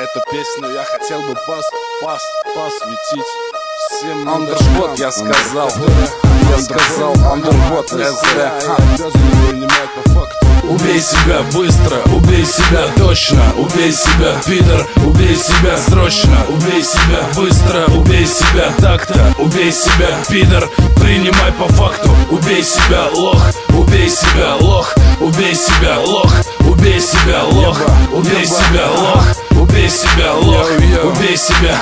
Эту песню я хотел бы посвятить всем Underwood, я сказал Underwood, не зря. Убей себя быстро, убей себя точно, убей себя, пидор, убей себя срочно, убей себя быстро, убей себя так-то, убей себя, пидор, принимай по факту, убей себя, лох, убей себя, лох, убей себя, лох, убей себя, лох, убей себя, лох, убей себя, лох, убей себя,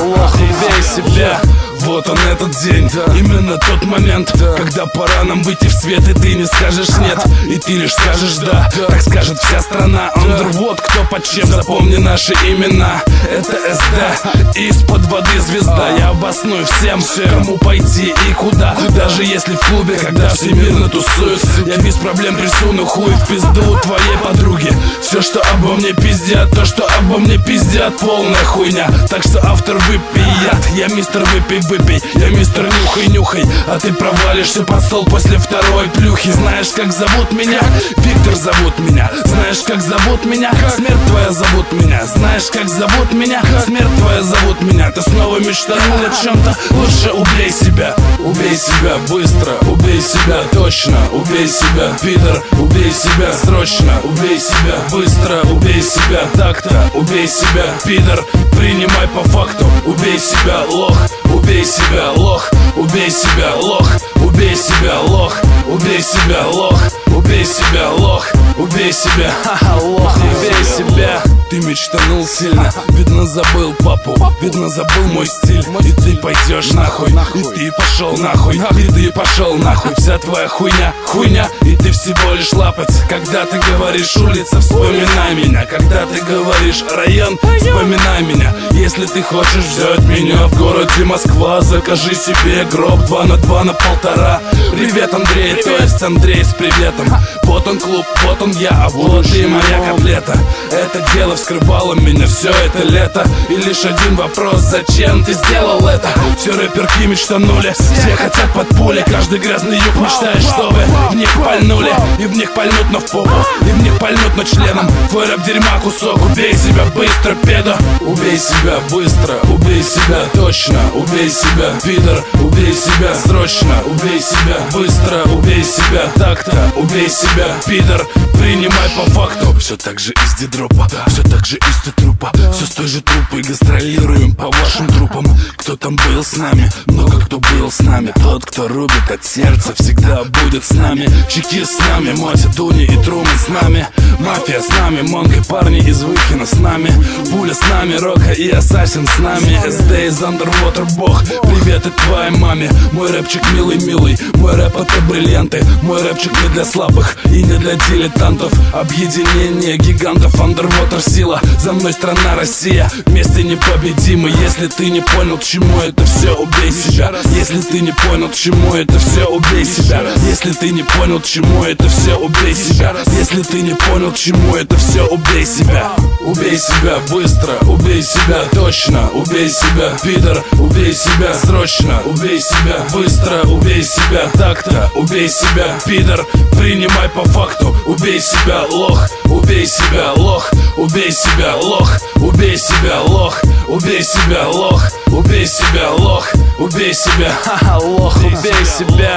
лох, убей себя. Вот он этот день, именно тот момент, когда пора нам выйти в свет, и ты не скажешь нет, и ты лишь скажешь да, так скажет вся страна. Underwood, кто под чем, запомни наши имена. Это СД, из-под воды звезда. Я обосную всем, кому пойти и куда. Даже если в клубе, когда все мирно тусуют, я без проблем присуну хуй в пизду твоей подруги. Все, что обо мне пиздят, то, что обо мне пиздят, полная хуйня. Так что автор выпей яд, я мистер выпей выпей, я мистер нюхай-нюхай, а ты провалишься под стол после второй плюхи. Знаешь, как зовут меня? Виктор зовут меня. Знаешь, как зовут меня? Смерть твоя зовут меня. Знаешь, как зовут меня? Смерть твоя зовут меня. Ты снова мечтанул о чем-то? Лучше убей себя. Убей себя быстро, убей себя точно, убей себя, пидор, убей себя срочно, убей себя быстро, убей себя так-то, убей себя, пидор, принимай по факту, убей себя, лох, убей себя, лох, убей себя, лох, убей себя, лох, убей себя, лох, убей себя, лох, убей себя, лох, убей себя. Ты мечтанул сильно, видно забыл папу, видно забыл мой стиль. И ты пойдешь нахуй, и ты пошел нахуй, и ты пошел нахуй. Вся твоя хуйня, хуйня, и ты всего лишь лапать. Когда ты говоришь улица, вспоминай меня. Когда ты говоришь район, вспоминай меня. Если ты хочешь взять меня в городе Москва, закажи себе гроб 2 на 2 на 1,5. Привет, Андрей, то есть Андрей с приветом. Вот он клуб, вот он я, а вот и моя котлета. Это дело вскрывало меня все это лето. И лишь один вопрос: зачем ты сделал это? Все рэперки мечтанули, все хотят под пули. Каждый грязный юг мечтает, чтобы в них пальнули. И в них пальнут, но в попу, и в них пальнут, но членом. Твой рэп дерьма кусок, убей себя быстро, педо. Убей себя быстро, убей себя точно, убей себя, пидор, убей себя срочно, убей себя быстро, убей себя так-то, убей себя, пидор, принимай по факту. Все так же из дедропа, все так же из трупа, все с той же трупой гастролируем по вашим трупам. Кто там был с нами? Много кто был с нами. Тот, кто рубит от сердца, всегда будет с нами. Чеки с нами, Мотя, Дуни и Труман с нами. Мафия с нами, Монго, парни из Выхина с нами. Пуля с нами, Рока и Ассасин с нами. SD из Underwater, бог, привет и твоей маме. Мой рэпчик милый-милый, мой рэп это бриллианты. Мой рэпчик не для слабых и не для дилетантов. Объединение гигантов, Underwater сила. За мной страна Россия, вместе непобедимы. Если ты не понял, к чему это все, убей себя. Если ты не понял, к чему это все, убей себя. Если ты не понял, к чему это все, убей себя. Если ты не понял, к чему это все, убей себя. Убей себя быстро, убей себя точно, убей себя, пидор, убей себя срочно, убей себя быстро, убей себя так-то, убей себя, пидор, принимай по факту, убей себя, лох, убей себя, лох, убей себя, лох, убей себя, лох, убей себя, лох, убей себя, лох, убей себя, лох, убей себя.